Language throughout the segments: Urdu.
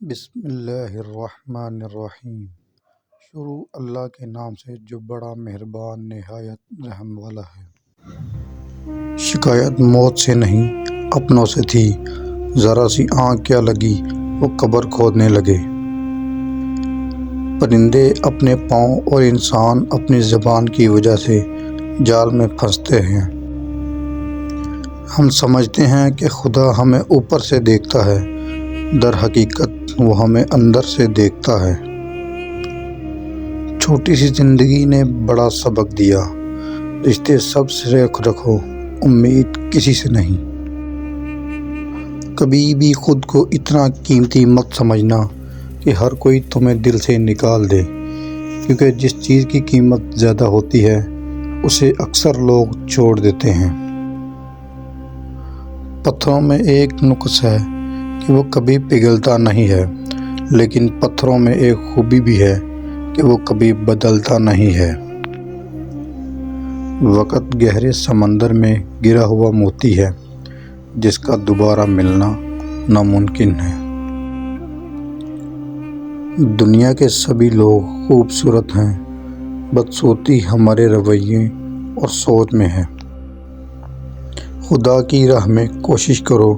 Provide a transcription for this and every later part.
بسم اللہ الرحمن الرحیم۔ شروع اللہ کے نام سے جو بڑا مہربان نہایت رحم والا ہے۔ شکایت موت سے نہیں اپنوں سے تھی، ذرا سی آنکھ کیا لگی وہ قبر کھودنے لگے۔ پرندے اپنے پاؤں اور انسان اپنی زبان کی وجہ سے جال میں پھنستے ہیں۔ ہم سمجھتے ہیں کہ خدا ہمیں اوپر سے دیکھتا ہے، در حقیقت وہ ہمیں اندر سے دیکھتا ہے۔ چھوٹی سی زندگی نے بڑا سبق دیا، رشتے سب سے رکھو، امید کسی سے نہیں۔ کبھی بھی خود کو اتنا قیمتی مت سمجھنا کہ ہر کوئی تمہیں دل سے نکال دے، کیونکہ جس چیز کی قیمت زیادہ ہوتی ہے اسے اکثر لوگ چھوڑ دیتے ہیں۔ پتھروں میں ایک نقص ہے کہ وہ کبھی پگھلتا نہیں ہے، لیکن پتھروں میں ایک خوبی بھی ہے کہ وہ کبھی بدلتا نہیں ہے۔ وقت گہرے سمندر میں گرا ہوا موتی ہے جس کا دوبارہ ملنا ناممکن ہے۔ دنیا کے سبھی لوگ خوبصورت ہیں، بدصورتی ہمارے رویے اور سوچ میں ہے۔ خدا کی راہ میں کوشش کرو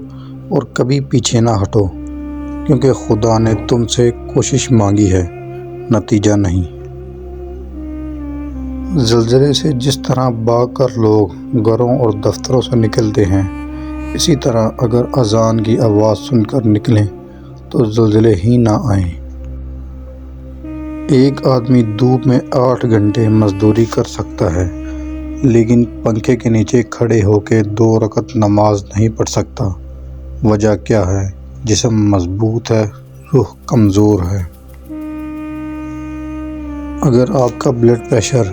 اور کبھی پیچھے نہ ہٹو، کیونکہ خدا نے تم سے کوشش مانگی ہے، نتیجہ نہیں۔ زلزلے سے جس طرح بھاگ کر لوگ گھروں اور دفتروں سے نکلتے ہیں، اسی طرح اگر اذان کی آواز سن کر نکلیں تو زلزلے ہی نہ آئیں۔ ایک آدمی دھوپ میں 8 گھنٹے مزدوری کر سکتا ہے، لیکن پنکھے کے نیچے کھڑے ہو کے 2 رکعت نماز نہیں پڑھ سکتا۔ وجہ کیا ہے؟ جسم مضبوط ہے، روح کمزور ہے۔ اگر آپ کا بلڈ پریشر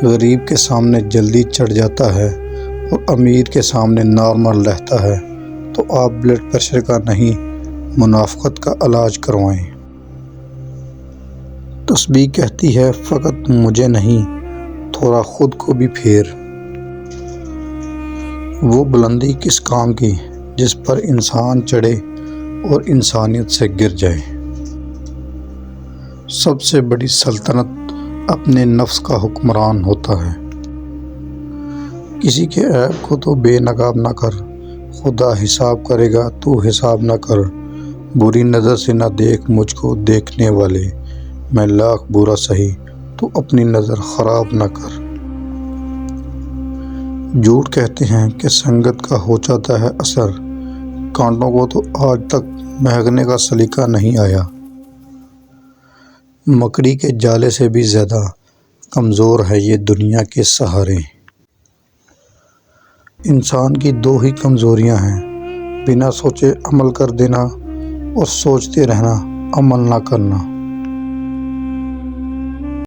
غریب کے سامنے جلدی چڑھ جاتا ہے اور امیر کے سامنے نارمل رہتا ہے تو آپ بلڈ پریشر کا نہیں، منافقت کا علاج کروائیں۔ تسبیح کہتی ہے فقط مجھے نہیں، تھوڑا خود کو بھی پھیر۔ وہ بلندی کس کام کی جس پر انسان چڑھے اور انسانیت سے گر جائے۔ سب سے بڑی سلطنت اپنے نفس کا حکمران ہوتا ہے۔ کسی کے عیب کو تو بے نقاب نہ کر، خدا حساب کرے گا تو حساب نہ کر۔ بری نظر سے نہ دیکھ مجھ کو دیکھنے والے، میں لاکھ برا سہی تو اپنی نظر خراب نہ کر۔ جھوٹ کہتے ہیں کہ سنگت کا ہو جاتا ہے اثر، کانٹوں کو تو آج تک مہکنے کا سلیقہ نہیں آیا۔ مکڑی کے جالے سے بھی زیادہ کمزور ہے یہ دنیا کے سہارے۔ انسان کی 2 ہی کمزوریاں ہیں، بنا سوچے عمل کر دینا اور سوچتے رہنا عمل نہ کرنا۔